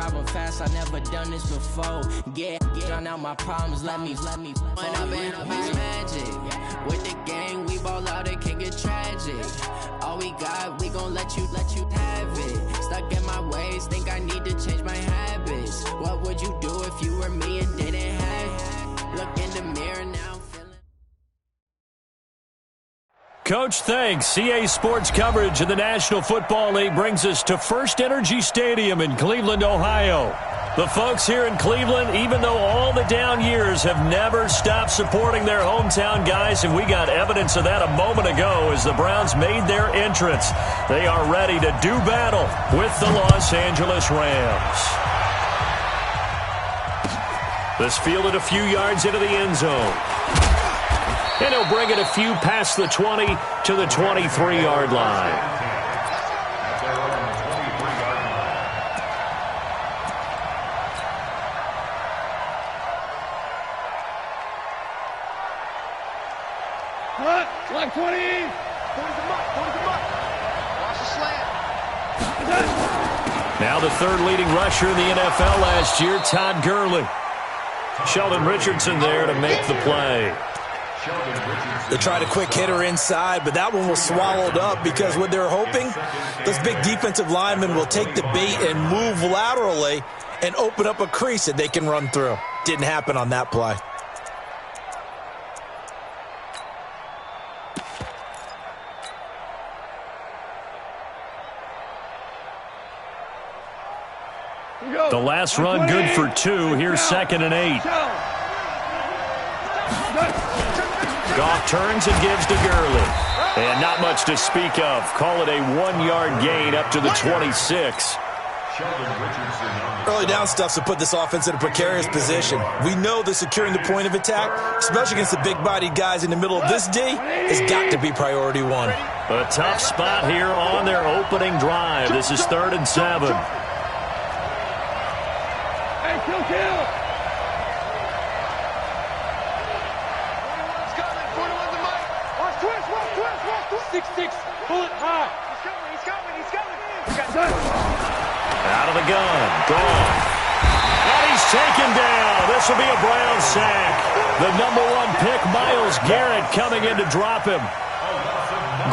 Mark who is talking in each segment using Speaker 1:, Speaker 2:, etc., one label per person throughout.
Speaker 1: driving fast, I never done this before. Drown out my problems, let me When I've been up is magic. With the gang, we ball out, it can get tragic. All we got, we gon' let you have it. Stuck in my ways, think I need to change my habits. What would you do if you were me and didn't have it? Look in the mirror now.
Speaker 2: Coach, thanks. CA Sports coverage of the National Football League brings us to First Energy Stadium in Cleveland, Ohio. The folks here in Cleveland, even though all the down years, have never stopped supporting their hometown guys, and we got evidence of that a moment ago as the Browns made their entrance. They are ready to do battle with the Los Angeles Rams. This fielded a few yards into the end zone. And he'll bring it a few past the 20 to the 23-yard line.
Speaker 3: Like 20. 40 the muck. Watch the slant.
Speaker 2: Now the third leading rusher in the NFL last year, Todd Gurley. Sheldon Richardson there to make the play.
Speaker 4: They tried a quick hitter inside, but that one was swallowed up because what they're hoping, those big defensive linemen will take the bait and move laterally and open up a crease that they can run through. Didn't happen on that play.
Speaker 2: The last run good for 2. Here's 2nd and 8. Goff turns and gives to Gurley. And not much to speak of. Call it a 1-yard gain up to the 26.
Speaker 4: Early down stuff to put this offense in a precarious position. We know that securing the point of attack, especially against the big-bodied guys in the middle of this D, has got to be priority 1.
Speaker 2: A tough spot here on their opening drive. This is 3rd and 7.
Speaker 3: Hey, kill. 6-6, pull it high. He's coming.
Speaker 2: Out of the gun, gone. And he's taken down. This will be a Brown sack. The #1 pick, Myles Garrett, coming in to drop him.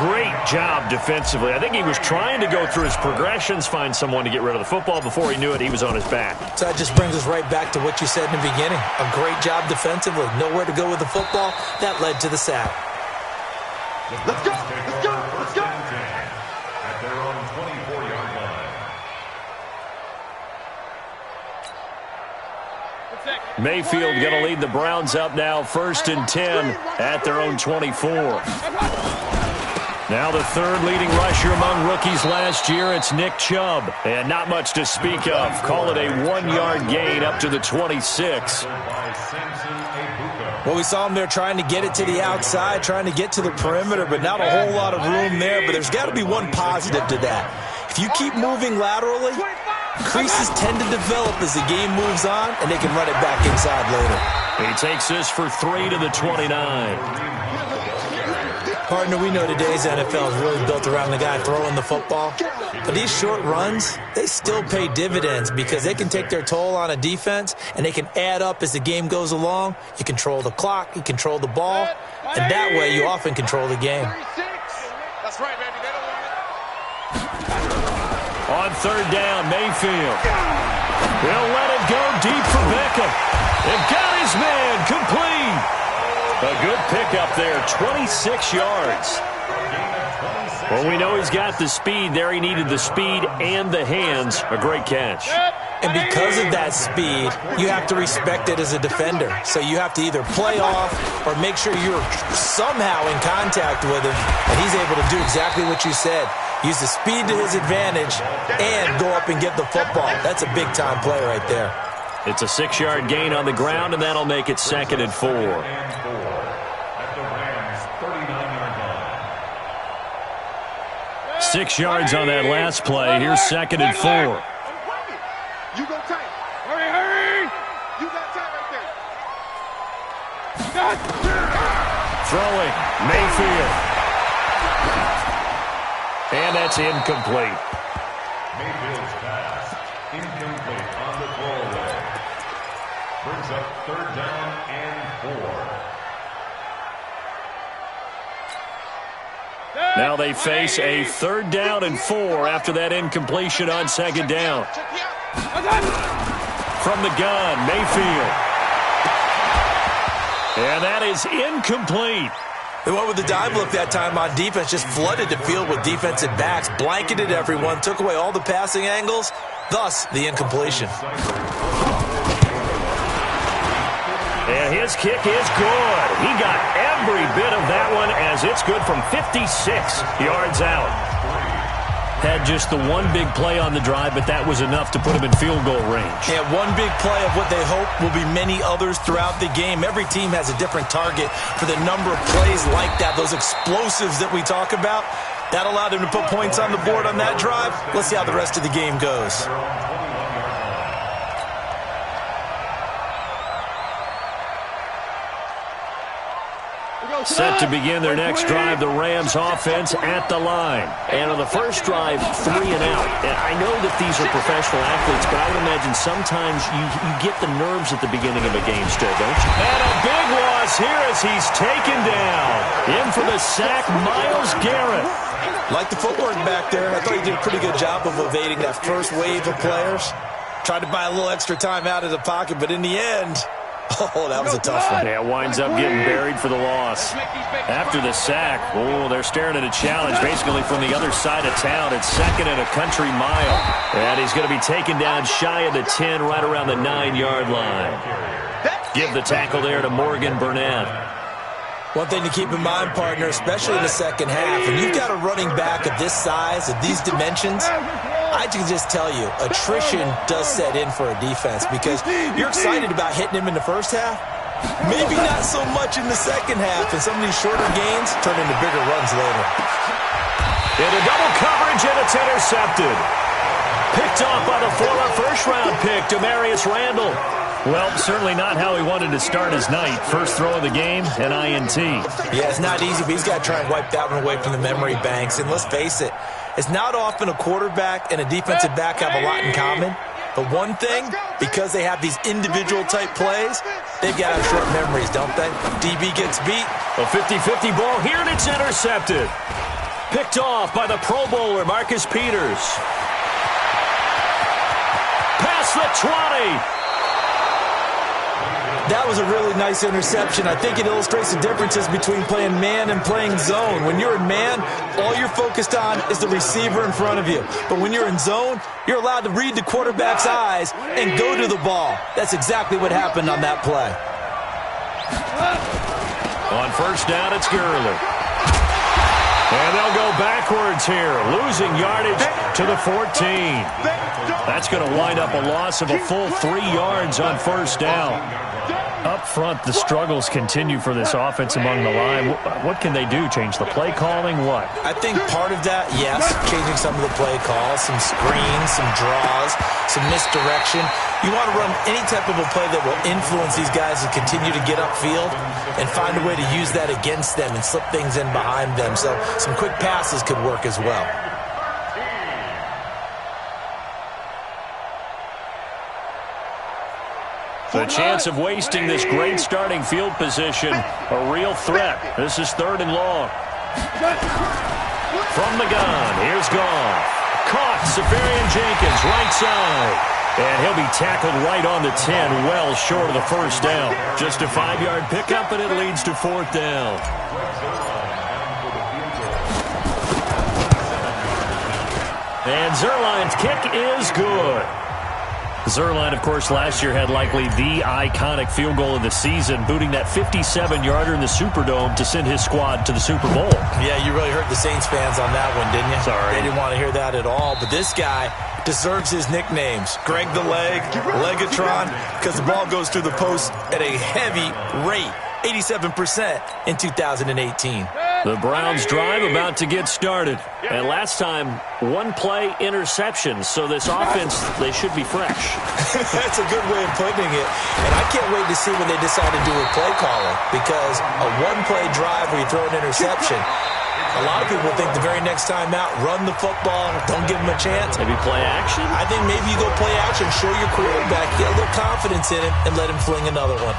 Speaker 2: Great job defensively. I think he was trying to go through his progressions, find someone to get rid of the football. Before he knew it, he was on his back.
Speaker 4: So that just brings us right back to what you said in the beginning. A great job defensively. Nowhere to go with the football. That led to the sack.
Speaker 3: Let's go.
Speaker 5: At their own 24-yard line.
Speaker 2: Mayfield going to lead the Browns up now, 1st and 10 at their own 24. Now the third leading rusher among rookies last year, it's Nick Chubb. And not much to speak of. Call it a 1-yard gain up to the 26.
Speaker 4: Well, we saw him there trying to get it to the outside, trying to get to the perimeter, but not a whole lot of room there. But there's got to be one positive to that. If you keep moving laterally, creases tend to develop as the game moves on, and they can run it back inside later.
Speaker 2: He takes this for 3 to the 29.
Speaker 4: Partner, we know today's NFL is really built around the guy throwing the football. But these short runs, they still pay dividends because they can take their toll on a defense, and they can add up as the game goes along. You control the clock, you control the ball, and that way you often control the game.
Speaker 3: That's right, baby. They don't want it.
Speaker 2: On 3rd down, Mayfield. He'll let it go deep for Beckham. They've got his man complete. A good pickup there, 26 yards. Well, we know he's got the speed there. He needed the speed and the hands. A great catch.
Speaker 4: And because of that speed, you have to respect it as a defender. So you have to either play off or make sure you're somehow in contact with him. And he's able to do exactly what you said. Use the speed to his advantage and go up and get the football. That's a big-time play right there.
Speaker 2: It's a 6-yard gain on the ground, and that'll make it 2nd and 4.
Speaker 5: At the Rams' 39-yard line.
Speaker 2: 6 yards on that last play. Here's 2nd and 4.
Speaker 3: You go tight. Hurry. You got tight right there.
Speaker 2: Throwing, Mayfield. And that's incomplete.
Speaker 5: Mayfield's pass incomplete. on the throwaway. Brings up 3rd down and 4.
Speaker 2: Now they face a 3rd down and 4 after that incompletion on 2nd down. From the gun, Mayfield. And that is incomplete.
Speaker 4: They went with the dive look that time on defense, just flooded the field with defensive backs, blanketed everyone, took away all the passing angles, thus the incompletion.
Speaker 2: And his kick is good. He got every bit of that one as it's good from 56 yards out. Had just the one big play on the drive, but that was enough to put him in field goal range.
Speaker 4: Yeah, one big play of what they hope will be many others throughout the game. Every team has a different target for the number of plays like that, those explosives that we talk about. That allowed him to put points on the board on that drive. Let's see how the rest of the game goes.
Speaker 2: Set to begin their next drive, the Rams offense at the line. And on the first drive, 3 and out. And I know that these are professional athletes, but I would imagine sometimes you get the nerves at the beginning of a game still, don't you? And a big loss here as he's taken down. In for the sack, Myles Garrett.
Speaker 4: Like the footwork back there, I thought he did a pretty good job of evading that first wave of players. Tried to buy a little extra time out of the pocket, but in the end... oh, that was a tough one.
Speaker 2: Yeah, winds up getting buried for the loss. After the sack, oh, they're staring at a challenge basically from the other side of town. It's 2nd and a country mile. And he's going to be taken down shy of the 10, right around the 9-yard line. Give the tackle there to Morgan Burnett.
Speaker 4: One thing to keep in mind, partner, especially in the second half, when you've got a running back of this size, of these dimensions, I can just tell you, attrition does set in for a defense because you're excited about hitting him in the first half. Maybe not so much in the second half, and some of these shorter gains turn into bigger runs later.
Speaker 2: Into double coverage, and it's intercepted. Picked off by the former first-round pick, Demarius Randall. Well, certainly not how he wanted to start his night. First throw of the game, an INT.
Speaker 4: Yeah, it's not easy, but he's got to try and wipe that one away from the memory banks. And let's face it, it's not often a quarterback and a defensive back have a lot in common. But one thing, because they have these individual type plays, they've got to have short memories, don't they? DB gets beat.
Speaker 2: A 50-50 ball here, and it's intercepted. Picked off by the Pro Bowler, Marcus Peters. Past the 20.
Speaker 4: That was a really nice interception. I think it illustrates the differences between playing man and playing zone. When you're in man, all you're focused on is the receiver in front of you. But when you're in zone, you're allowed to read the quarterback's eyes and go to the ball. That's exactly what happened on that play.
Speaker 2: On first down, it's Gurley. And they'll go backwards here, losing yardage to the 14. That's going to wind up a loss of a full 3 yards on first down. Up front, the struggles continue for this offense among the line. What can they do? Change the play calling? What?
Speaker 4: I think part of that, yes, changing some of the play calls, some screens, some draws, some misdirection. You want to run any type of a play that will influence these guys to continue to get upfield and find a way to use that against them and slip things in behind them. So some quick passes could work as well.
Speaker 2: The chance of wasting this great starting field position, a real threat. This is 3rd and long. From the gun, here's Goff. Caught, Safarian Jenkins, right side. And he'll be tackled right on the 10, well short of the first down. Just a 5-yard pickup, and it leads to 4th down. And Zuerlein's kick is good. Zuerlein, of course, last year had likely the iconic field goal of the season, booting that 57-yarder in the Superdome to send his squad to the Super Bowl.
Speaker 4: Yeah, you really hurt the Saints fans on that one, didn't you?
Speaker 2: Sorry.
Speaker 4: They didn't want to hear that at all. But this guy deserves his nicknames. Greg the Leg, Legatron, because the ball goes through the post at a heavy rate, 87% in 2018.
Speaker 2: The Browns drive about to get started. And last time, one play interception. So this offense, they should be fresh.
Speaker 4: That's a good way of putting it. And I can't wait to see what they decide to do with play calling. Because a one-play drive where you throw an interception, a lot of people think the very next time out, run the football, don't give him a chance.
Speaker 2: Maybe play action?
Speaker 4: I think maybe you go play action, show your quarterback, get a little confidence in him, and let him fling another one.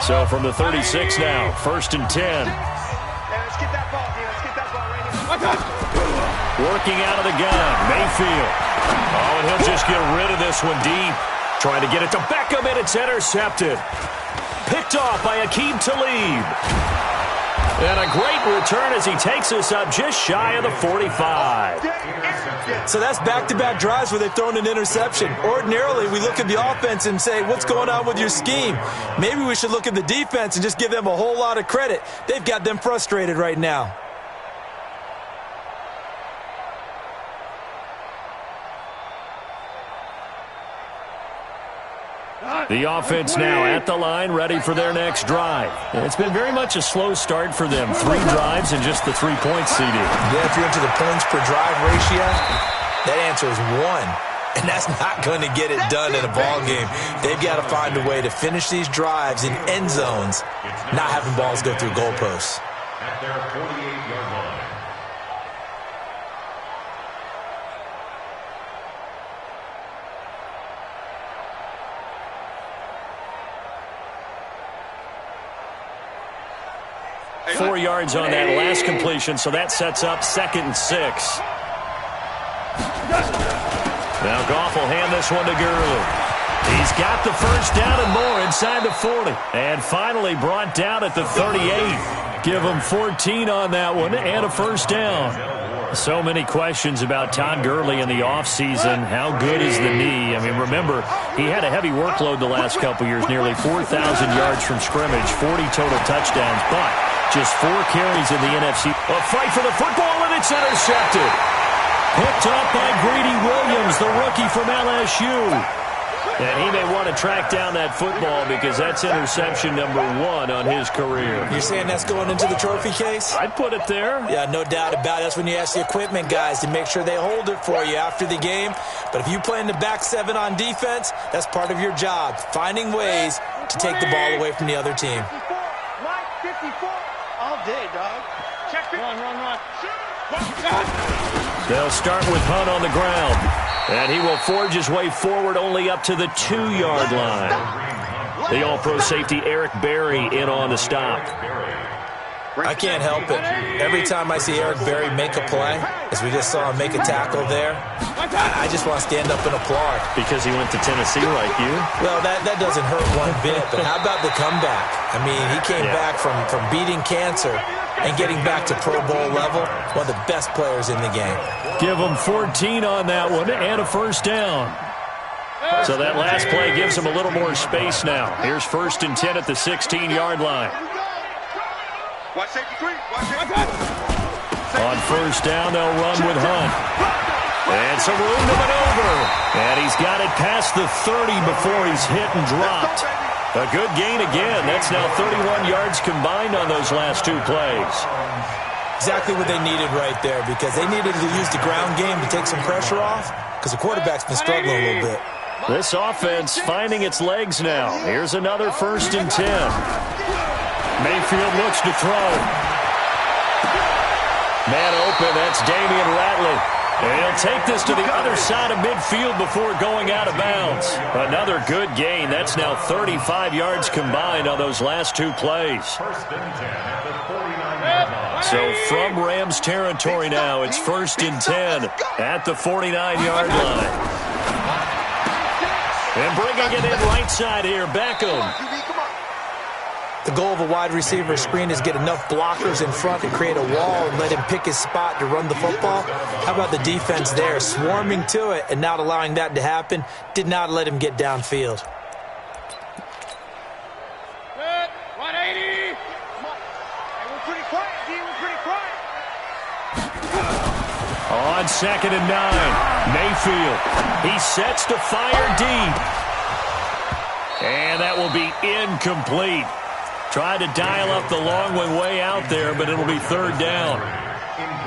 Speaker 2: So from the 36 now, 1st and 10.
Speaker 3: Let's get that ball, Let's get that ball right here.
Speaker 2: Working out of the gun, Mayfield. Oh, and he'll just get rid of this one deep. Trying to get it to Beckham, and it's intercepted. Picked off by Aqib Talib. And a great return as he takes us up just shy of the 45.
Speaker 4: So that's back-to-back drives where they've thrown an interception. Ordinarily, we look at the offense and say, what's going on with your scheme? Maybe we should look at the defense and just give them a whole lot of credit. They've got them frustrated right now.
Speaker 2: The offense now at the line, ready for their next drive. It's been very much a slow start for them. 3 drives and just the 3 points, CD.
Speaker 4: Yeah, if you're into the points per drive ratio, that answer is 1. And that's not going to get it done in a ball game. They've got to find a way to finish these drives in end zones, not having balls go through goalposts.
Speaker 5: At their 48-yard line.
Speaker 2: Four yards on that last completion, so that sets up 2nd and 6. Now Goff will hand this one to Gurley. He's got the first down and more inside the 40. And finally brought down at the 38. Give him 14 on that one and a first down. So many questions about Todd Gurley in the offseason. How good is the knee? I mean, remember, he had a heavy workload the last couple years, nearly 4,000 yards from scrimmage, 40 total touchdowns, but just 4 carries in the NFC. A fight for the football, and it's intercepted. Picked up by Greedy Williams, the rookie from LSU. And he may want to track down that football because that's interception number 1 on his career.
Speaker 4: You're saying that's going into the trophy case?
Speaker 2: I'd put it there.
Speaker 4: Yeah, no doubt about it. That's when you ask the equipment guys to make sure they hold it for you after the game. But if you play in the back 7 on defense, that's part of your job, finding ways to take the ball away from the other team.
Speaker 3: Mike, 54 all day, dog. Check it. Run.
Speaker 2: They'll start with Hunt on the ground. And he will forge his way forward only up to the 2-yard line. The all-pro safety Eric Berry in on the stop.
Speaker 4: I can't help it. Every time I see Eric Berry make a play, as we just saw him make a tackle there, I just want to stand up and applaud.
Speaker 2: Because he went to Tennessee like you?
Speaker 4: Well, that doesn't hurt one bit, but how about the comeback? I mean, he came back from beating cancer and getting back to Pro Bowl level, one of the best players in the game.
Speaker 2: Give him 14 on that one and a first down. So that last play gives him a little more space now. Here's 1st and 10 at the 16-yard line.
Speaker 3: Watch safety 3. Watch safety 3.
Speaker 2: On first down, they'll run with Hunt. And some room to maneuver. And he's got it past the 30 before he's hit and dropped. A good gain again. That's now 31 yards combined on those last 2 plays.
Speaker 4: Exactly what they needed right there, because they needed to use the ground game to take some pressure off, because the quarterback's been struggling a little bit.
Speaker 2: This offense finding its legs now. Here's another 1st and 10. Mayfield looks to throw. Man open, that's Damian Ratley. And he'll take this to the other side of midfield before going out of bounds. Another good gain. That's now 35 yards combined on those last 2 plays.
Speaker 5: 1st and 10 at the 49-yard line.
Speaker 2: So from Rams territory now, it's 1st and 10 at the 49-yard line. And bringing it in right side here, Beckham.
Speaker 4: The goal of a wide receiver screen is get enough blockers in front to create a wall and let him pick his spot to run the football. How about the defense there, swarming to it and not allowing that to happen? Did not let him get downfield.
Speaker 3: Good. 180. Come on. Hey, we're pretty quiet, D. We're pretty quiet.
Speaker 2: On 2nd and 9, Mayfield. He sets to fire deep. And that will be incomplete. Tried to dial up the long one way out there, but it'll be third down.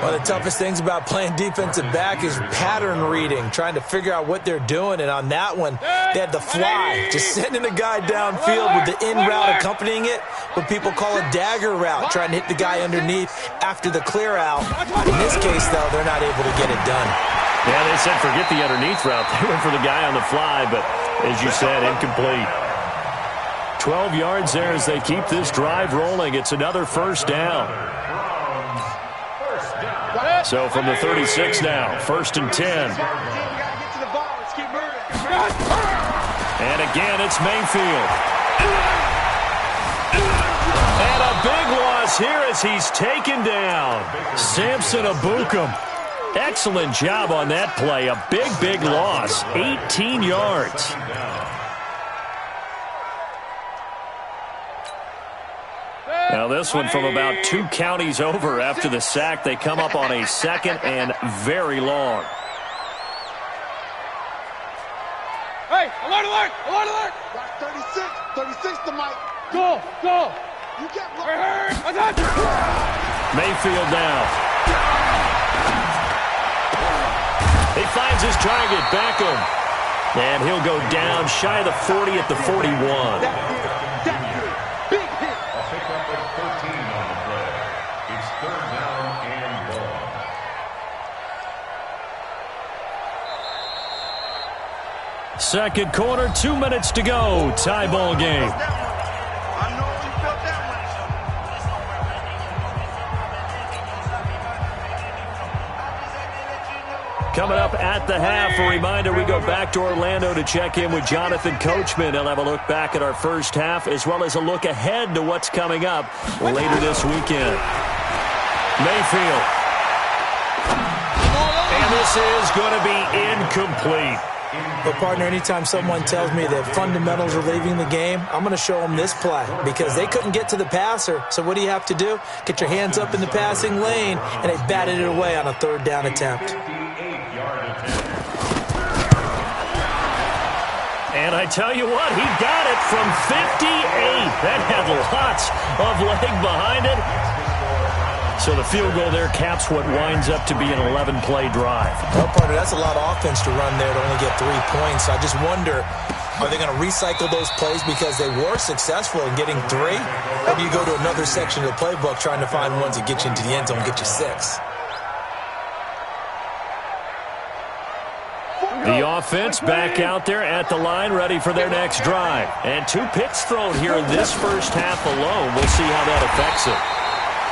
Speaker 4: One of the toughest things about playing defensive back is pattern reading, trying to figure out what they're doing. And on that one, they had the fly, just sending a guy downfield with the in route accompanying it, what people call a dagger route, trying to hit the guy underneath after the clear out. In this case, though, they're not able to get it done.
Speaker 2: Yeah, they said forget the underneath route. They went for the guy on the fly, but as you said, incomplete. 12 yards there as they keep this drive rolling. It's another first down. So from the 36 now, 1st and 10. And again, it's Mayfield. And a big loss here as he's taken down. Samson Abukum. Excellent job on that play. A big loss. 18 yards. Now this one from about 2 counties over after the sack. They come up on a 2nd and very long.
Speaker 3: Hey, alert, alert, alert, alert. 36 to Mike. Go. You get right.
Speaker 2: Mayfield now. He finds his target, Beckham. And he'll go down shy of the 40 at the 41. Second quarter, 2 minutes to go. Tie ball game. Coming up at the half, a reminder, we go back to Orlando to check in with Jonathan Coachman. He'll have a look back at our first half as well as a look ahead to what's coming up later this weekend. Mayfield. And this is going to be incomplete.
Speaker 4: But, partner, anytime someone tells me that fundamentals are leaving the game, I'm going to show them this play because they couldn't get to the passer. So what do you have to do? Get your hands up in the passing lane, and they batted it away on a 3rd down attempt.
Speaker 2: And I tell you what, he got it from 58. That had lots of leg behind it. So the field goal there caps what winds up to be an 11-play drive.
Speaker 4: Well, partner, that's a lot of offense to run there to only get 3 points. I just wonder, are they going to recycle those plays because they were successful in getting 3? Or do you go to another section of the playbook trying to find ones that get you into the end zone and get you 6?
Speaker 2: The offense back out there at the line, ready for their next drive. And 2 picks thrown here in this first half alone. We'll see how that affects it.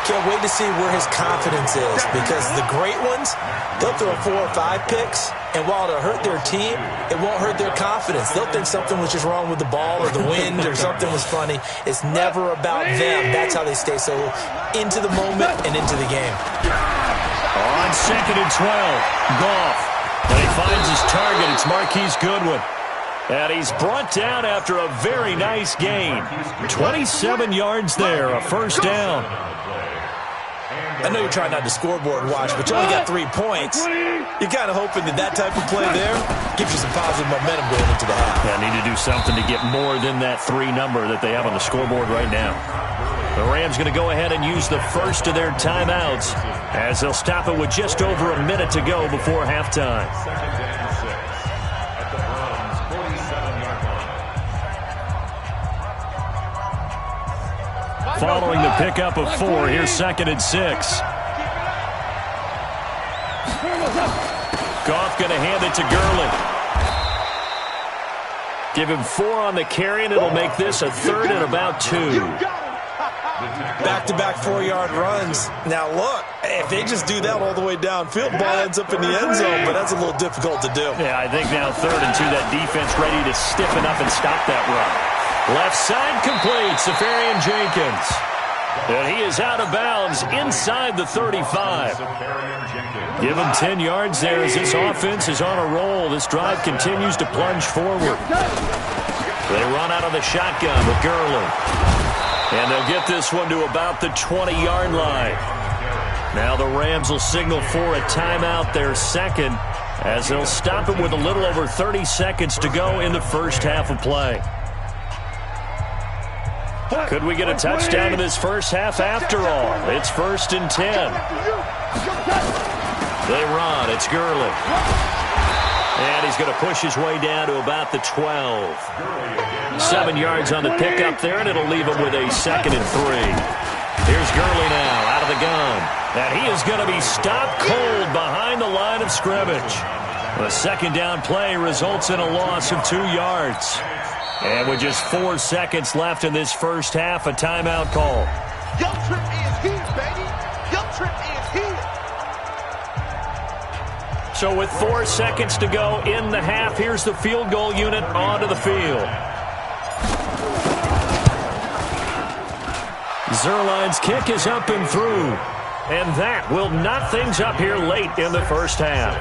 Speaker 4: Can't wait to see where his confidence is because the great ones, they'll throw 4 or 5 picks, and while it'll hurt their team, it won't hurt their confidence. They'll think something was just wrong with the ball or the wind or something was funny. It's never about them. That's how they stay so into the moment and into the game.
Speaker 2: On 2nd and 12, Goff. And he finds his target. It's Marquise Goodwin. And he's brought down after a very nice gain. 27 yards there, a first down.
Speaker 4: I know you're trying not to scoreboard watch, but you only got 3 points. You're kind of hoping that type of play there gives you some positive momentum going into the half.
Speaker 2: Yeah, need to do something to get more than that 3 number that they have on the scoreboard right now. The Rams going to go ahead and use the first of their timeouts as they'll stop it with just over a minute to go before halftime. Following the pickup of 4, here's 2nd and 6. Goff going to hand it to Gurley. Give him 4 on the carry, and it'll make this a 3rd and about 2.
Speaker 4: Back-to-back 4-yard runs. Now, look, if they just do that all the way downfield, ball ends up in the end zone, but that's a little difficult to do.
Speaker 2: Yeah, I think now 3rd and 2, that defense ready to stiffen up and stop that run. Left side complete, Safarian Jenkins. And he is out of bounds inside the 35. Give him 10 yards there as this offense is on a roll. This drive continues to plunge forward. They run out of the shotgun with Gurley. And they'll get this one to about the 20-yard line. Now the Rams will signal for a timeout, their 2nd, as they'll stop it with a little over 30 seconds to go in the first half of play. Could we get a touchdown in this first half after all? It's 1st and 10. They run. It's Gurley. And he's going to push his way down to about the 12. 7 yards on the pickup there, and it'll leave him with a 2nd and 3. Here's Gurley now out of the gun. And he is going to be stopped cold behind the line of scrimmage. The 2nd down play results in a loss of 2 yards. And with just 4 seconds left in this first half, a timeout call.
Speaker 3: Your trip is here, baby. Your trip is here.
Speaker 2: So with 4 seconds to go in the half, here's the field goal unit onto the field. Zuerlein's kick is up and through. And that will knot things up here late in the first half.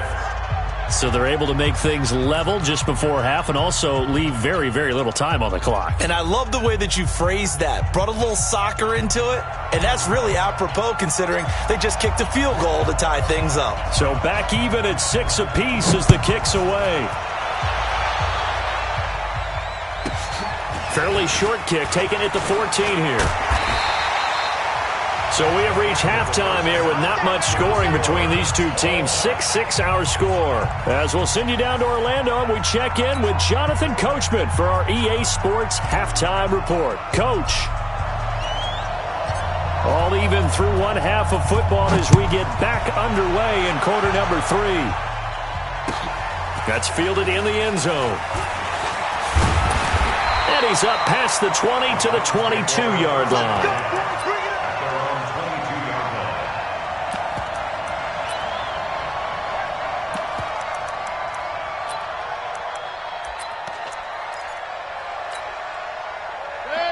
Speaker 2: So they're able to make things level just before half and also leave very, very little time on the clock.
Speaker 4: And I love the way that you phrased that. Brought a little soccer into it, and that's really apropos considering they just kicked a field goal to tie things up.
Speaker 2: So back even at 6 apiece as the kick's away. Fairly short kick, taking it to 14 here. So we have reached halftime here with not much scoring between these two teams. 6-6 our score. As we'll send you down to Orlando, we check in with Jonathan Coachman for our EA Sports Halftime Report. Coach. All even through one half of football as we get back underway in quarter number 3. That's fielded in the end zone. And he's up past the 20 to the 22-yard line.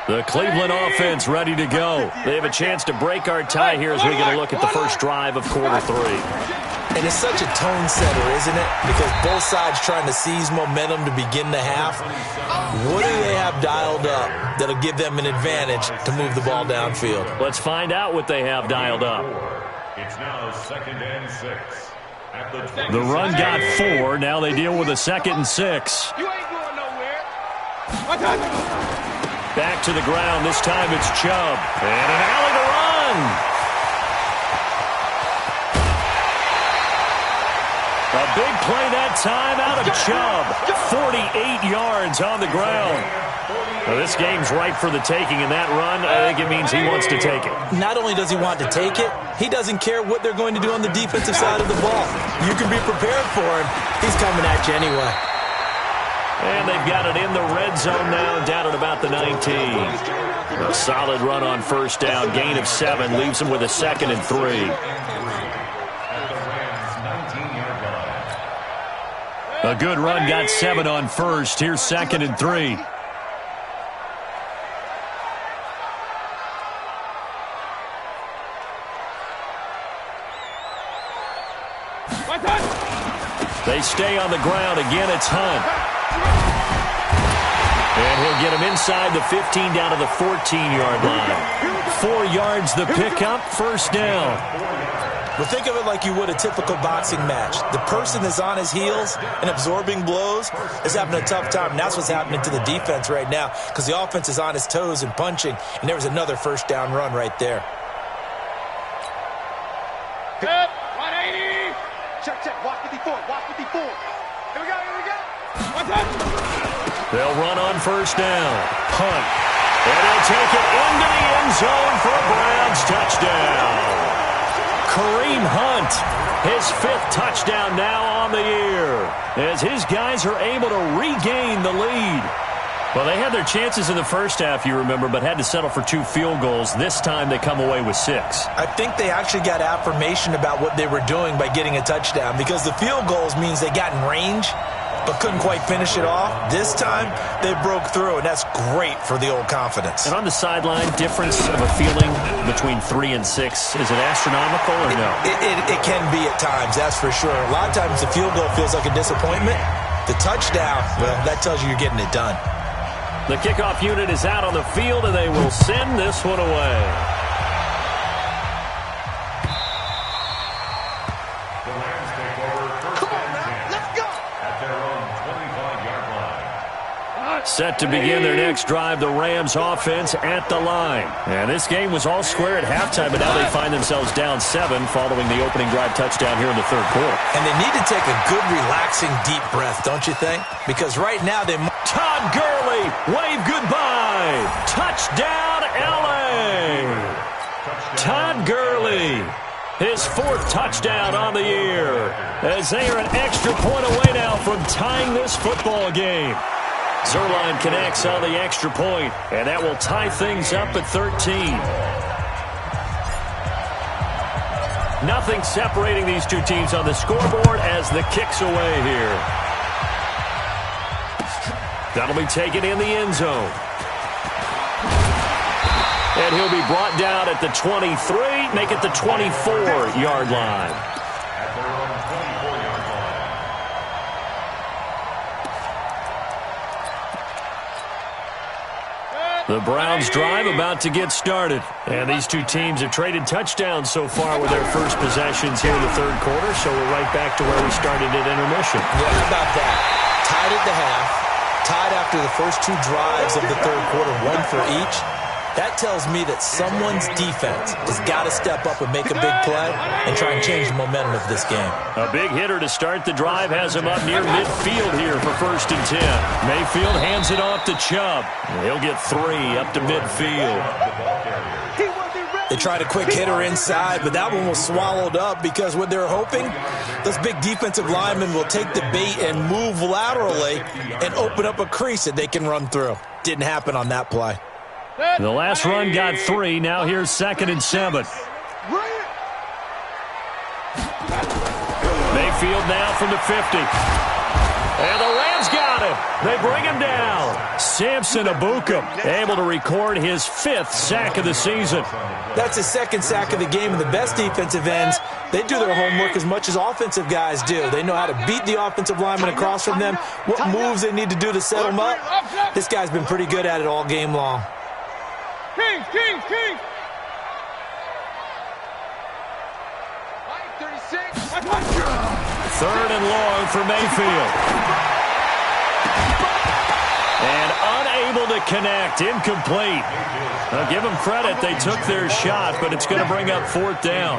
Speaker 2: The Cleveland offense ready to go. They have a chance to break our tie here as we get a look at the first drive of quarter 3.
Speaker 4: And it's such a tone setter, isn't it? Because both sides trying to seize momentum to begin the half. What do they have dialed up that'll give them an advantage to move the ball downfield?
Speaker 2: Let's find out what they have dialed up.
Speaker 5: It's now 2nd and 6. At
Speaker 2: the run got 4. Now they deal with a 2nd and 6.
Speaker 3: You ain't going nowhere.
Speaker 2: Back to the ground. This time it's Chubb. And an alley to run. A big play that time out of Chubb. 48 yards on the ground. Now this game's ripe for the taking, and that run, I think it means he wants to take it.
Speaker 4: Not only does he want to take it, he doesn't care what they're going to do on the defensive side of the ball. You can be prepared for him. He's coming at you anyway.
Speaker 2: And they've got it in the red zone now, down at about the 19. A solid run on first down, gain of 7, leaves them with a 2nd and 3. A good run, got 7 on first. Here's 2nd and 3. They stay on the ground. Again, it's Hunt. And he'll get him inside the 15 down to the 14-yard line. 4 yards the pickup, first down.
Speaker 4: Well, think of it like you would a typical boxing match. The person that's on his heels and absorbing blows is having a tough time. And that's what's happening to the defense right now because the offense is on his toes and punching. And there was another first down run right there.
Speaker 3: Good. 180. Check. Watch 54. Watch 54. Here we go. What's up?
Speaker 2: They'll run on first down. Hunt. And he'll take it into the end zone for a Browns touchdown. Kareem Hunt, his 5th touchdown now on the year, as his guys are able to regain the lead. Well, they had their chances in the first half, you remember, but had to settle for 2 field goals. This time they come away with 6.
Speaker 4: I think they actually got affirmation about what they were doing by getting a touchdown because the field goals means they got in range but couldn't quite finish it off. This time, they broke through, and that's great for the old confidence.
Speaker 2: And on the sideline, difference of a feeling between 3 and 6, is it astronomical or no?
Speaker 4: It can be at times, that's for sure. A lot of times the field goal feels like a disappointment. The touchdown, well, that tells you you're getting it done.
Speaker 2: The kickoff unit is out on the field, and they will send this one away. Set to begin their next drive, the Rams offense at the line. And this game was all square at halftime, but now they find themselves down 7 following the opening drive touchdown here in the third quarter.
Speaker 4: And they need to take a good, relaxing, deep breath, don't you think? Because right now they...
Speaker 2: Todd Gurley, wave goodbye. Touchdown, L.A. Todd Gurley, his 4th touchdown on the year, as they are an extra point away now from tying this football game. Zerline connects on the extra point, and that will tie things up at 13. Nothing separating these two teams on the scoreboard as the kick's away here. That'll be taken in the end zone. And he'll be brought down at the 23, make it the 24-yard line.
Speaker 5: At their own 24-yard line.
Speaker 2: The Browns drive about to get started. And these two teams have traded touchdowns so far with their first possessions here in the third quarter, so we're right back to where we started at intermission.
Speaker 4: Yeah, how about that? Tied at the half, tied after the first 2 drives of the third quarter, 1 for each. That tells me that someone's defense has got to step up and make a big play and try and change the momentum of this game.
Speaker 2: A big hitter to start the drive has him up near midfield here for 1st and 10. Mayfield hands it off to Chubb. He'll get 3 up to midfield.
Speaker 4: They tried a quick hitter inside, but that one was swallowed up because what they're hoping, those big defensive linemen will take the bait and move laterally and open up a crease that they can run through. Didn't happen on that play.
Speaker 2: The last run got 3. Now here's 2nd and 7. Mayfield now from the 50. And the Rams got him. They bring him down. Samson Ebukam able to record his 5th sack of the season.
Speaker 4: That's his 2nd sack of the game, and the best defensive ends, they do their homework as much as offensive guys do. They know how to beat the offensive lineman across from them, what moves they need to do to set them up. This guy's been pretty good at it all game long.
Speaker 3: Kings! 36.
Speaker 2: 3rd and long for Mayfield. And unable to connect, incomplete. Now give them credit, they took their shot, but it's going to bring up 4th down.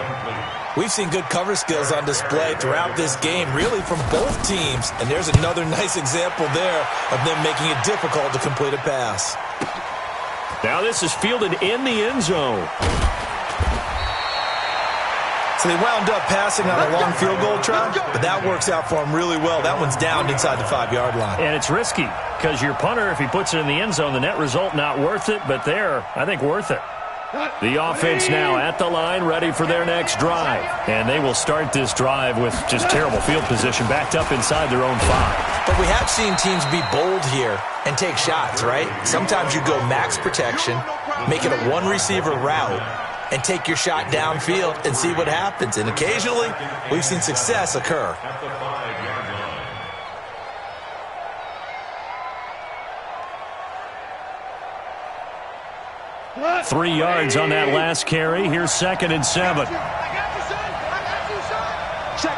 Speaker 4: We've seen good cover skills on display throughout this game, really from both teams. And there's another nice example there of them making it difficult to complete a pass.
Speaker 2: Now this is fielded in the end zone.
Speaker 4: So they wound up passing on a long field goal try, but that works out for them really well. That one's down inside the 5-yard line.
Speaker 2: And it's risky because your punter, if he puts it in the end zone, the net result not worth it, but there, I think worth it. The offense now at the line, ready for their next drive. And they will start this drive with just terrible field position, backed up inside their own 5.
Speaker 4: But we have seen teams be bold here and take shots, right? Sometimes you go max protection, make it a 1-receiver route, and take your shot downfield and see what happens. And occasionally, we've seen success occur.
Speaker 5: At the 5-yard line.
Speaker 2: 3 yards on that last carry. Here's 2nd and 7.
Speaker 3: I got you, son. Check.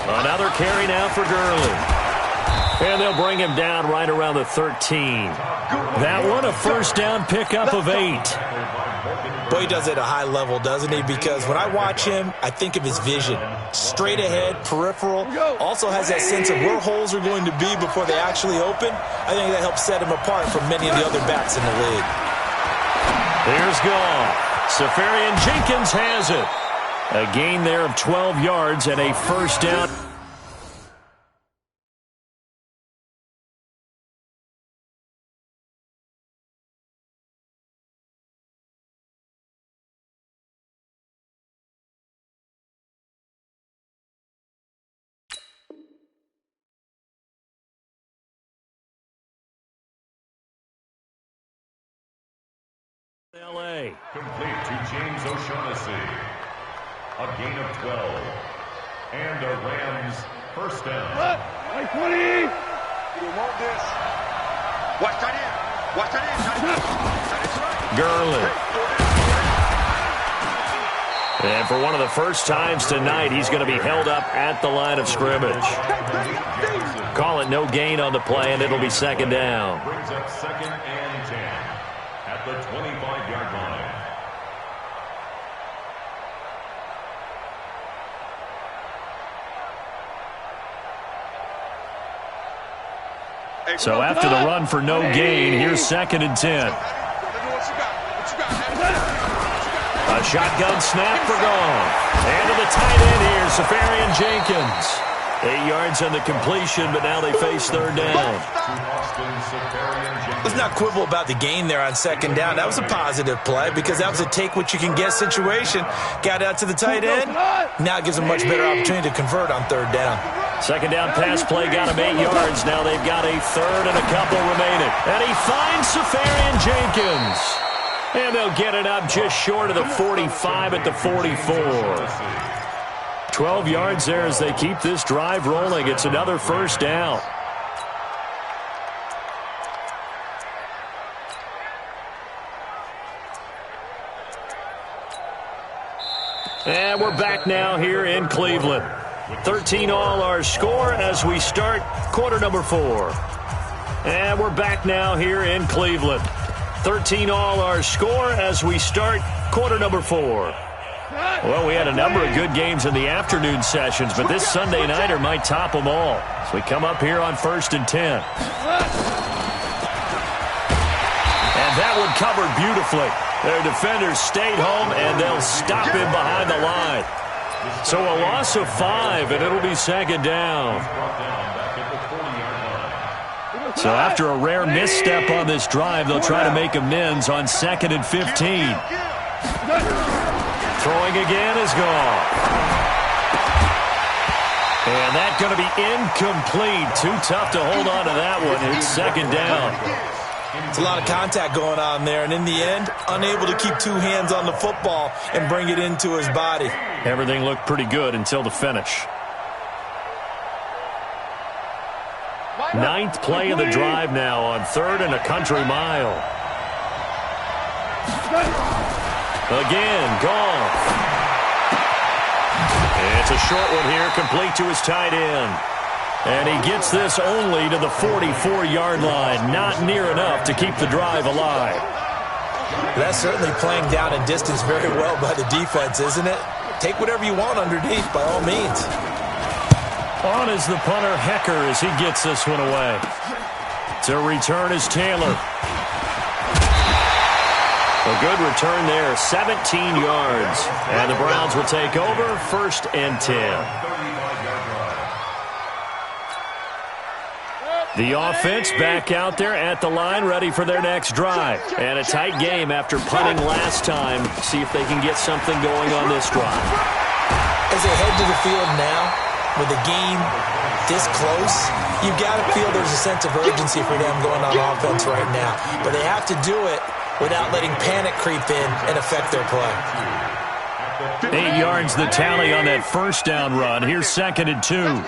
Speaker 2: Another carry now for Gurley. And they'll bring him down right around the 13. That one a 1st down pickup of 8.
Speaker 4: Boy, he does it at a high level, doesn't he? Because when I watch him, I think of his vision. Straight ahead, peripheral. Also has that sense of where holes are going to be before they actually open. I think that helps set him apart from many of the other backs in the league.
Speaker 2: Here's Goff. Safarian Jenkins has it. A gain there of 12 yards and a 1st down. LA.
Speaker 5: Complete to James O'Shaughnessy. A gain of 12. And a Rams 1st down.
Speaker 3: What? 20. You want this? Watch that in. Watch that in. That is right.
Speaker 2: Gurley. And for one of the first times tonight, he's going to be held up at the line of scrimmage. Call it no gain on the play, and it'll be second down.
Speaker 5: Brings up 2nd and 10 at the 25-yard line.
Speaker 2: So after the run for no gain, here's 2nd and 10. A shotgun snap for Goff. And to the tight end here, Safarian Jenkins. 8 yards on the completion, but now they face 3rd down.
Speaker 4: Let's not quibble about the gain there on 2nd down. That was a positive play because that was a take-what-you-can-get situation. Got out to the tight end. Now it gives them much better opportunity to convert on 3rd down.
Speaker 2: 2nd down pass play got him 8 yards. Now they've got a 3rd and a couple remaining. And he finds Safarian Jenkins. And they'll get it up just short of the 45 at the 44. 12 yards there as they keep this drive rolling. It's another 1st down. And we're back now here in Cleveland. 13 all our score as we start quarter number 4. And we're back now here in Cleveland. 13 all our score as we start quarter number 4. Well, we had a number of good games in the afternoon sessions, but this Sunday nighter might top them all. So we come up here on 1st and 10. And that one covered beautifully. Their defenders stayed home, and they'll stop him behind the line. So a loss of 5, and it'll be 2nd down. So after a rare misstep on this drive, they'll try to make amends on 2nd and 15. Throwing again is gone. And that's going to be incomplete. Too tough to hold on to that one. It's 2nd down.
Speaker 4: It's a lot of contact going on there, and in the end, unable to keep 2 hands on the football and bring it into his body.
Speaker 2: Everything looked pretty good until the finish. 9th play of the drive now on 3rd and a country mile. Again, Goff. It's a short one here, complete to his tight end. And he gets this only to the 44-yard line. Not near enough to keep the drive alive.
Speaker 4: That's certainly playing down in distance very well by the defense, isn't it? Take whatever you want underneath, by all means.
Speaker 2: On is the punter, Hecker, as he gets this one away. To return is Taylor. A good return there, 17 yards. And the Browns will take over, 1st and 10. The offense back out there at the line, ready for their next drive. And a tight game after punting last time. See if they can get something going on this drive.
Speaker 4: As they head to the field now, with the game this close, you've got to feel there's a sense of urgency for them going on offense right now. But they have to do it without letting panic creep in and affect their play.
Speaker 2: 8 yards the tally on that 1st down run. Here's 2nd and 2.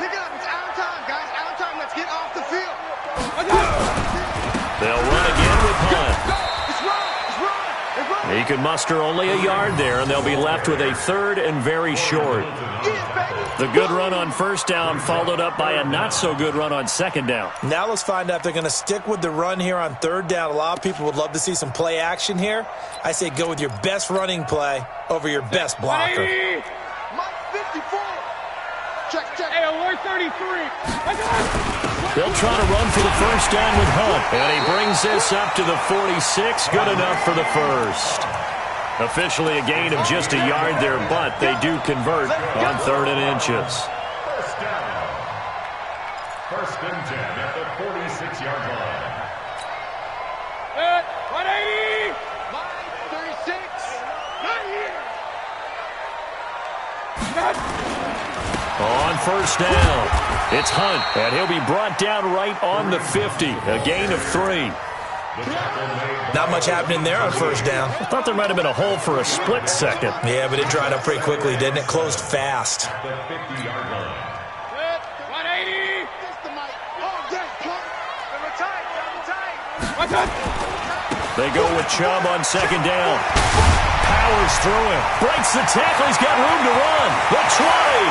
Speaker 2: They'll run again with Hunt. He can muster only a yard there, and they'll be left with a 3rd and very short. The good run on 1st down followed up by a not-so-good run on 2nd down.
Speaker 4: Now let's find out if they're going to stick with the run here on 3rd down. A lot of people would love to see some play action here. I say go with your best running play over your best blocker.
Speaker 3: Hey, alert 33.
Speaker 2: They'll try to run for the 1st down with Hunt. And he brings this up to the 46. Good enough for the 1st. Officially a gain of just a yard there, but they do convert on 3rd and inches.
Speaker 5: 1st down. 1st and 10 at the 46-yard line.
Speaker 3: 180. Line 36.
Speaker 2: On 1st down, it's Hunt, and he'll be brought down right on the 50. A gain of 3.
Speaker 4: Not much happening there on 1st down.
Speaker 2: I thought there might have been a hole for a split second.
Speaker 4: Yeah, but it dried up pretty quickly, didn't it? Closed fast.
Speaker 5: The 50-yard line.
Speaker 3: 180.
Speaker 2: They go with Chubb on 2nd down. powers through him. Breaks the tackle. He's got room to run. The 20.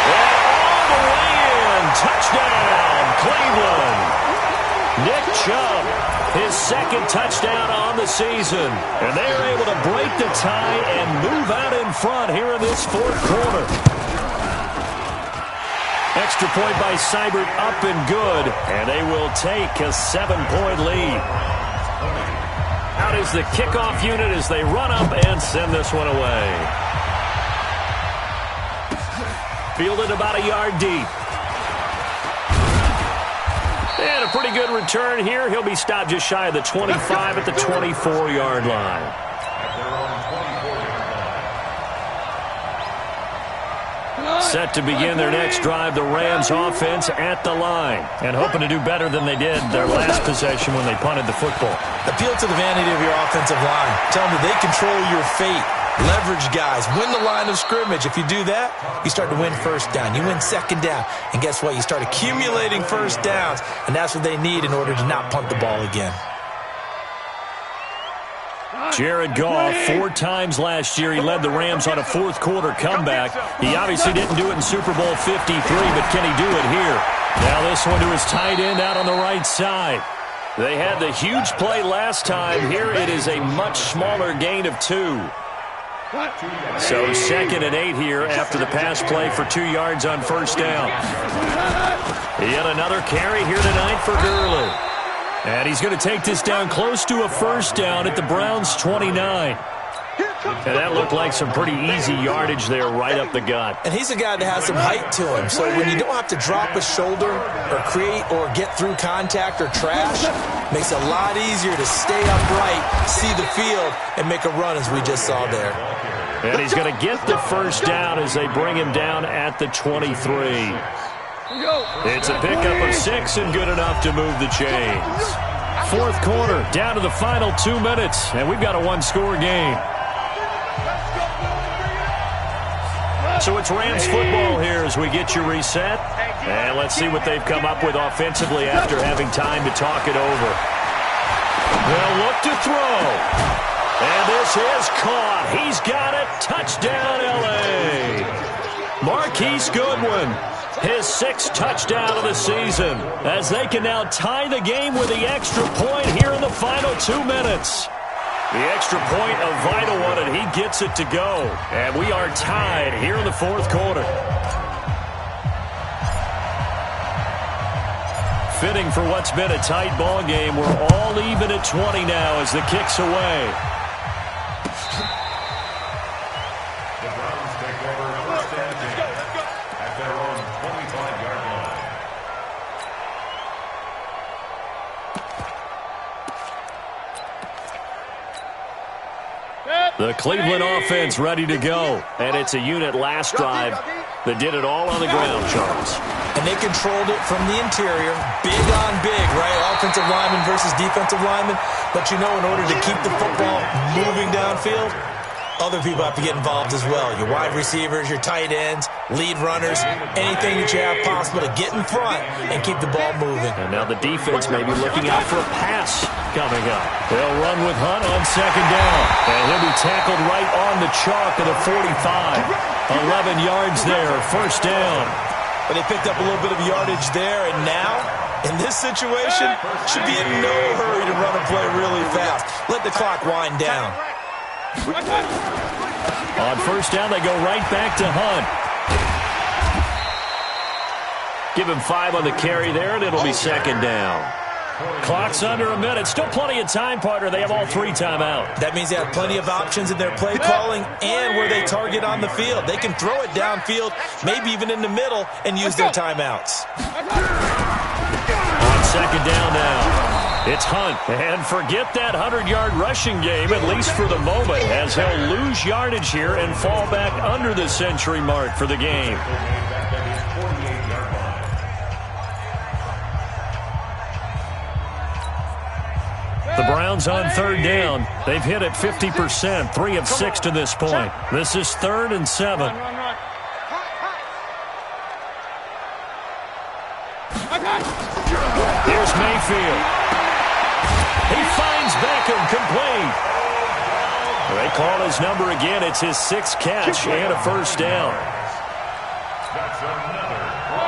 Speaker 2: And all the way in. Touchdown, Cleveland. Nick Chubb, his second touchdown on the season. And they are able to break the tie and move out in front here in this fourth quarter. Extra point by Seibert, up and good. And they will take a 7-point lead. Out is the kickoff unit as they run up and send this one away. Fielded about a yard deep. And a pretty good return here. He'll be stopped just shy of the 25 at the 24-yard line. Set to begin their next drive, the Rams offense at the line. And hoping to do better than they did their last possession when they punted the football.
Speaker 4: Appeal to the vanity of your offensive line. Tell them that they control your fate. Leverage guys. Win the line of scrimmage. If you do that, you start to win first down. You win second down. And guess what? You start accumulating first downs. And that's what they need in order to not punt the ball again.
Speaker 2: Jared Goff, 4 times last year, he led the Rams on a fourth-quarter comeback. He obviously didn't do it in Super Bowl 53, but can he do it here? Now this one to his tight end out on the right side. They had the huge play last time. Here it is a much smaller gain of 2. So 2nd and 8 here after the pass play for 2 yards on first down. Yet another carry here tonight for Gurley. And he's going to take this down close to a first down at the Browns' 29. And that looked like some pretty easy yardage there right up the gut.
Speaker 4: And he's a guy that has some height to him. So when you don't have to drop a shoulder or create or get through contact or trash, makes it a lot easier to stay upright, see the field, and make a run as we just saw there.
Speaker 2: And he's going to get the first down as they bring him down at the 23. It's a pickup of 6 and good enough to move the chains. Fourth quarter, down to the final 2 minutes, and we've got a one-score game. So it's Rams football here as we get you reset. And let's see what they've come up with offensively after having time to talk it over. They'll look to throw. And this is caught. He's got it. Touchdown, L.A. Marquise Goodwin, his 6th touchdown of the season, as they can now tie the game with the extra point here in the final 2 minutes. The extra point, a vital one, and he gets it to go. And we are tied here in the fourth quarter. Fitting for what's been a tight ball game. We're all even at 20 now as the kick's away.
Speaker 5: The Browns take over first and 10 at their own 25-yard line.
Speaker 2: The Cleveland offense ready to go. And it's a unit last drive that did it all on the ground, Charles.
Speaker 4: And they controlled it from the interior, big on big, right? Offensive lineman versus defensive lineman. But you know, in order to keep the football moving downfield, other people have to get involved as well. Your wide receivers, your tight ends, lead runners, anything that you have possible to get in front and keep the ball moving.
Speaker 2: And now the defense may be looking out for a pass coming up. They'll run with Hunt on second down. And he'll be tackled right on the chalk of the 45. 11 yards there, first down.
Speaker 4: But they picked up a little bit of yardage there, and now, in this situation, should be in no hurry to run and play really fast. Let the clock wind down.
Speaker 2: On first down, they go right back to Hunt. Give him 5 on the carry there, and it'll be second down. Clock's under a minute. Still plenty of time, partner. They have all 3 timeouts.
Speaker 4: That means they have plenty of options in their play calling and where they target on the field. They can throw it downfield, maybe even in the middle, and use their timeouts.
Speaker 2: On second down now. It's Hunt, and forget that 100-yard rushing game, at least for the moment, as he'll lose yardage here and fall back under the century mark for the game. The Browns on third down. They've hit it 50%, 3 of 6 to this point. This is 3rd and 7. Here's Mayfield. He finds Beckham complete. They call his number again. It's his 6th catch and a first down.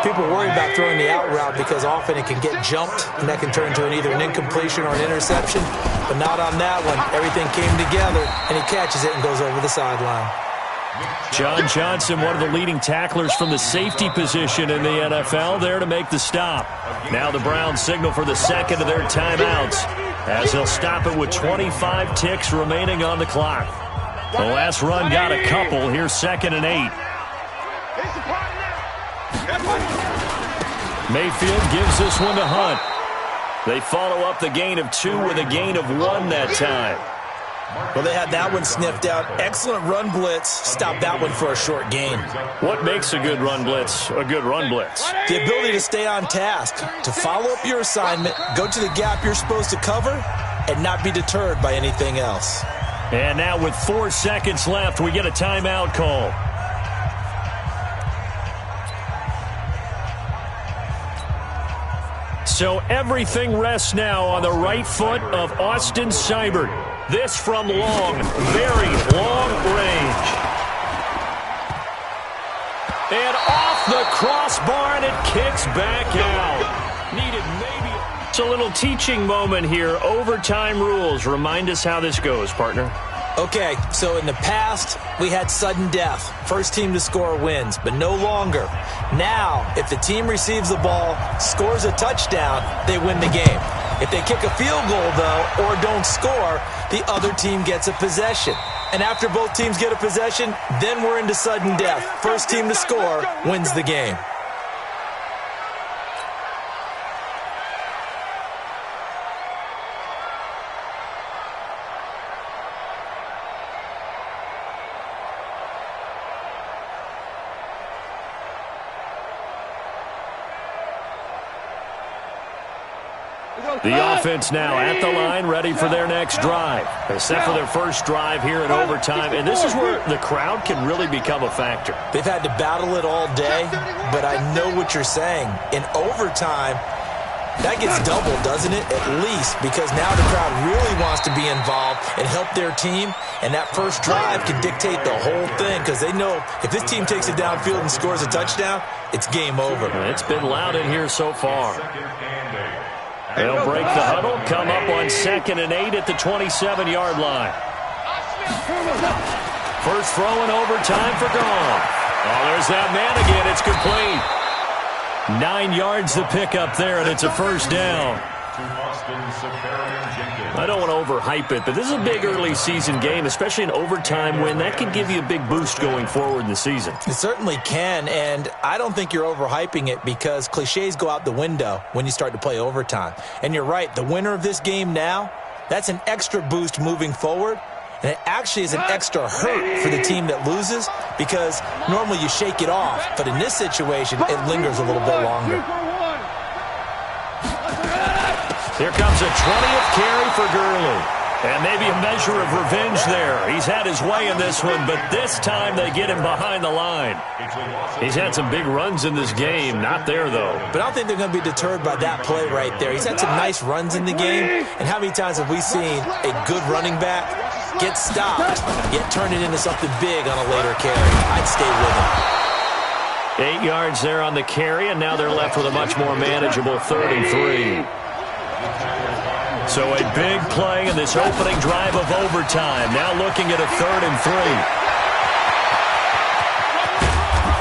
Speaker 4: People worry about throwing the out route because often it can get jumped, and that can turn into either an incompletion or an interception. But not on that one. Everything came together, and he catches it and goes over the sideline.
Speaker 2: John Johnson, one of the leading tacklers from the safety position in the NFL, there to make the stop. Now the Browns signal for the second of their timeouts, as they'll stop it with 25 ticks remaining on the clock. The last run got a couple. Here's 2nd and 8. Mayfield gives this one to Hunt. They follow up the gain of 2 with a gain of 1 that time.
Speaker 4: Well, they had that one sniffed out. Excellent run blitz. Stop that one for a short gain.
Speaker 2: What makes a good run blitz a good run blitz?
Speaker 4: The ability to stay on task, to follow up your assignment, go to the gap you're supposed to cover, and not be deterred by anything else.
Speaker 2: And now with 4 seconds left, we get a timeout call. So everything rests now on the right foot of Austin Seibert. This from long, very long range. And off the crossbar, and it kicks back out. Needed maybe. It's a little teaching moment here. Overtime rules. Remind us how this goes, partner.
Speaker 4: Okay, so in the past, we had sudden death. First team to score wins, but no longer. Now, if the team receives the ball, scores a touchdown, they win the game. If they kick a field goal, though, or don't score, the other team gets a possession. And after both teams get a possession, then we're into sudden death. First team to score wins the game.
Speaker 2: The offense now at the line, ready for their next drive. Except for their first drive here in overtime. And this is where the crowd can really become a factor.
Speaker 4: They've had to battle it all day, but I know what you're saying. In overtime, that gets doubled, doesn't it? At least, because now the crowd really wants to be involved and help their team. And that first drive can dictate the whole thing because they know if this team takes it downfield and scores a touchdown, it's game over.
Speaker 2: It's been loud in here so far. They'll break the huddle, come up on 2nd and 8 at the 27-yard line. First throw in overtime for Goff. Oh, there's that man again. It's complete. 9 yards to pick up there, and it's a first down. I don't want to overhype it, but this is a big early season game, especially an overtime win. That can give you a big boost going forward in the season.
Speaker 4: It certainly can, and I don't think you're overhyping it because cliches go out the window when you start to play overtime. And you're right, the winner of this game now, that's an extra boost moving forward, and it actually is an extra hurt for the team that loses because normally you shake it off, but in this situation, it lingers a little bit longer.
Speaker 2: Here comes a 20th carry for Gurley. And maybe a measure of revenge there. He's had his way in this one, but this time they get him behind the line. He's had some big runs in this game. Not there, though.
Speaker 4: But I don't think they're going to be deterred by that play right there. He's had some nice runs in the game. And how many times have we seen a good running back get stopped, yet turn it into something big on a later carry? I'd stay with him.
Speaker 2: 8 yards there on the carry, and now they're left with a much more manageable 3rd and 3. So a big play in this opening drive of overtime. Now looking at a 3rd and 3.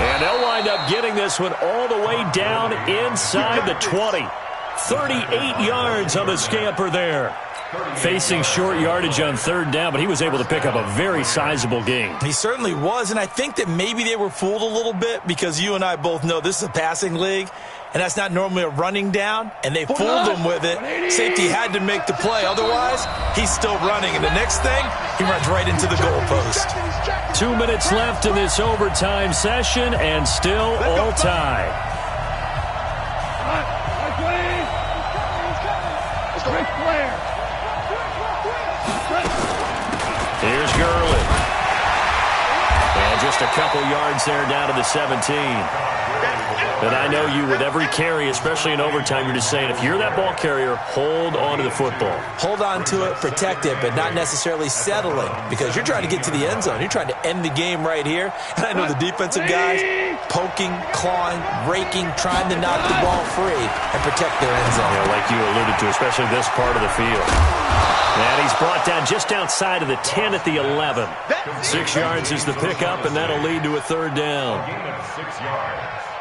Speaker 2: And they'll wind up getting this one all the way down inside the 20. 38 yards on the scamper there. Facing short yardage on 3rd down, but he was able to pick up a very sizable gain.
Speaker 4: He certainly was, and I think that maybe they were fooled a little bit because you and I both know this is a passing league, and that's not normally a running down, and they fooled him with it. Safety had to make the play. Otherwise, he's still running, and the next thing, he runs right into the goalpost.
Speaker 2: 2 minutes left in this overtime session, and still all tied. Here's Gurley. And just a couple yards there down to the 17. And I know you with every carry, especially in overtime, you're just saying, if you're that ball carrier, hold on to the football.
Speaker 4: Hold on to it, protect it, but not necessarily settle it, because you're trying to get to the end zone. You're trying to end the game right here. And I know the defensive guys poking, clawing, raking, trying to knock the ball free and protect their end zone.
Speaker 2: Yeah, like you alluded to, especially this part of the field. And he's brought down just outside of the 10 at the 11. 6 yards is the pickup, and that'll lead to a third down.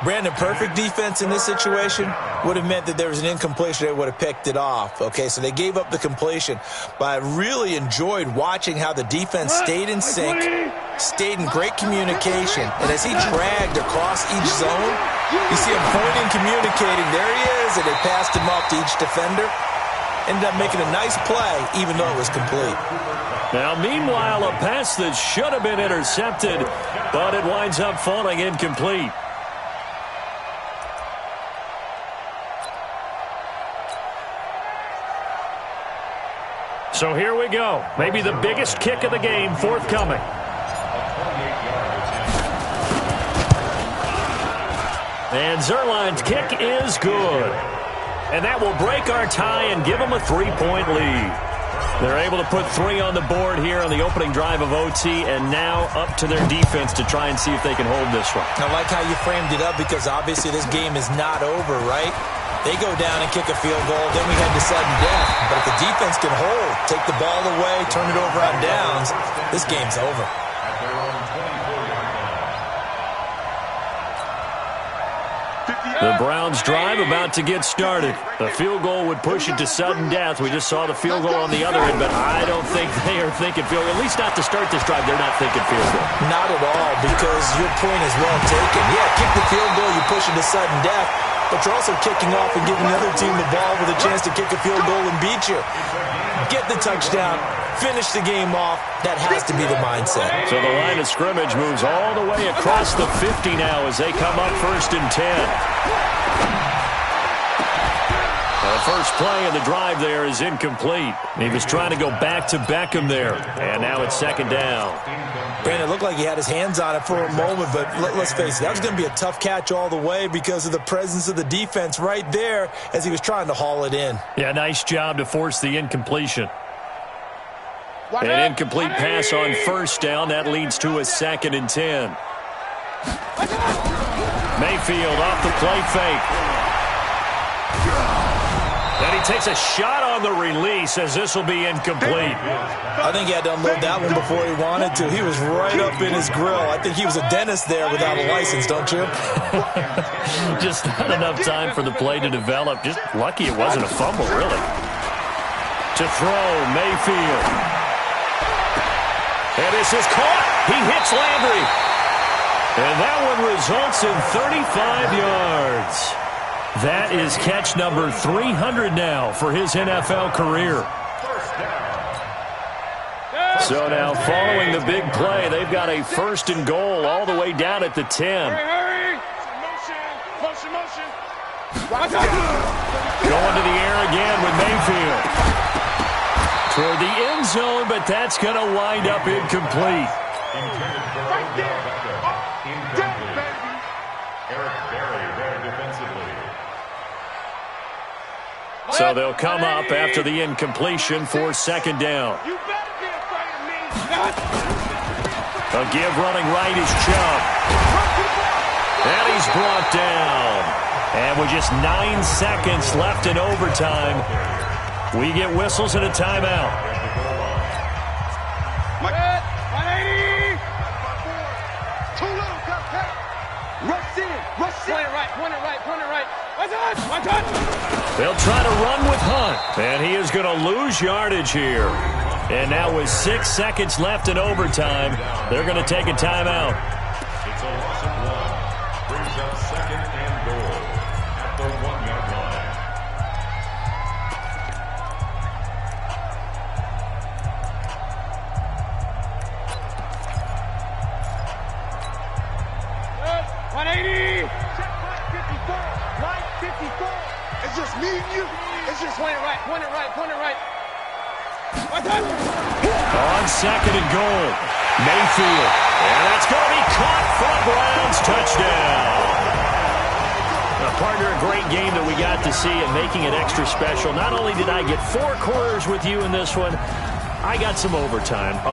Speaker 4: Brandon, perfect defense in this situation would have meant that there was an incompletion. They would have picked it off. Okay, so they gave up the completion. But I really enjoyed watching how the defense stayed in sync, stayed in great communication. And as he dragged across each zone, you see him pointing, communicating. There he is, and they passed him off to each defender. Ended up making a nice play, even though it was complete.
Speaker 2: Now, meanwhile, a pass that should have been intercepted, but it winds up falling incomplete. So here we go. Maybe the biggest kick of the game forthcoming. And Zerline's kick is good. And that will break our tie and give them a 3-point lead. They're able to put 3 on the board here on the opening drive of OT, and now up to their defense to try and see if they can hold this one.
Speaker 4: I like how you framed it up, because obviously this game is not over, right? They go down and kick a field goal, then we head to sudden death. But if the defense can hold, take the ball away, turn it over on downs, this game's over.
Speaker 2: The Browns drive about to get started. The field goal would push it to sudden death. We just saw the field goal on the other end, but I don't think they are thinking field goal. At least not to start this drive. They're not thinking field goal.
Speaker 4: Not at all, because your point is well taken. Yeah, kick the field goal, you push it to sudden death, but you're also kicking off and giving the other team the ball with a chance to kick a field goal and beat you. Get the touchdown, finish the game off. That has to be the mindset.
Speaker 2: So the line of scrimmage moves all the way across the 50 now as they come up 1st and 10. The first play of the drive there is incomplete. He was trying to go back to Beckham there, and now it's 2nd down.
Speaker 4: Brandon, it looked like he had his hands on it for a moment, but let's face it, that was going to be a tough catch all the way because of the presence of the defense right there as he was trying to haul it in.
Speaker 2: Yeah, nice job to force the incompletion. An incomplete pass on 1st down. That leads to a 2nd and 10. Mayfield off the play fake. And he takes a shot on the release as this will be incomplete.
Speaker 4: I think he had to unload that one before he wanted to. He was right up in his grill. I think he was a dentist there without a license, don't you?
Speaker 2: Just not enough time for the play to develop. Just lucky it wasn't a fumble, really. To throw, Mayfield. And this is caught. He hits Landry. And that one results in 35 yards. That is catch number 300 now for his NFL career. So now following the big play, they've got a 1st and goal all the way down at the 10.
Speaker 3: Hurry! Motion.
Speaker 2: Going to the air again with Mayfield. Toward the end zone, but that's going to wind up incomplete.
Speaker 3: Right there.
Speaker 2: So they'll come up after the incompletion for 2nd down.
Speaker 3: You better be afraid of me.
Speaker 2: A give running right is Chubb. And he's brought down. And with just 9 seconds left in overtime, we get whistles and a timeout.
Speaker 3: 180. Too little, got that. Rush in. Point it right. One touch.
Speaker 2: They'll try to run with Hunt, and he is going to lose yardage here. And now with 6 seconds left in overtime, they're going to take a timeout.
Speaker 5: It's a loss of 1. Brings up 2nd and goal at the 1-yard line.
Speaker 3: Good. 180. Check line 54. It's just me and you. It's just point it right. One touch.
Speaker 2: On 2nd and goal, Mayfield. And that's going to be caught for a Browns touchdown. Partner, a great game that we got to see and making it extra special. Not only did I get 4 quarters with you in this one, I got some overtime.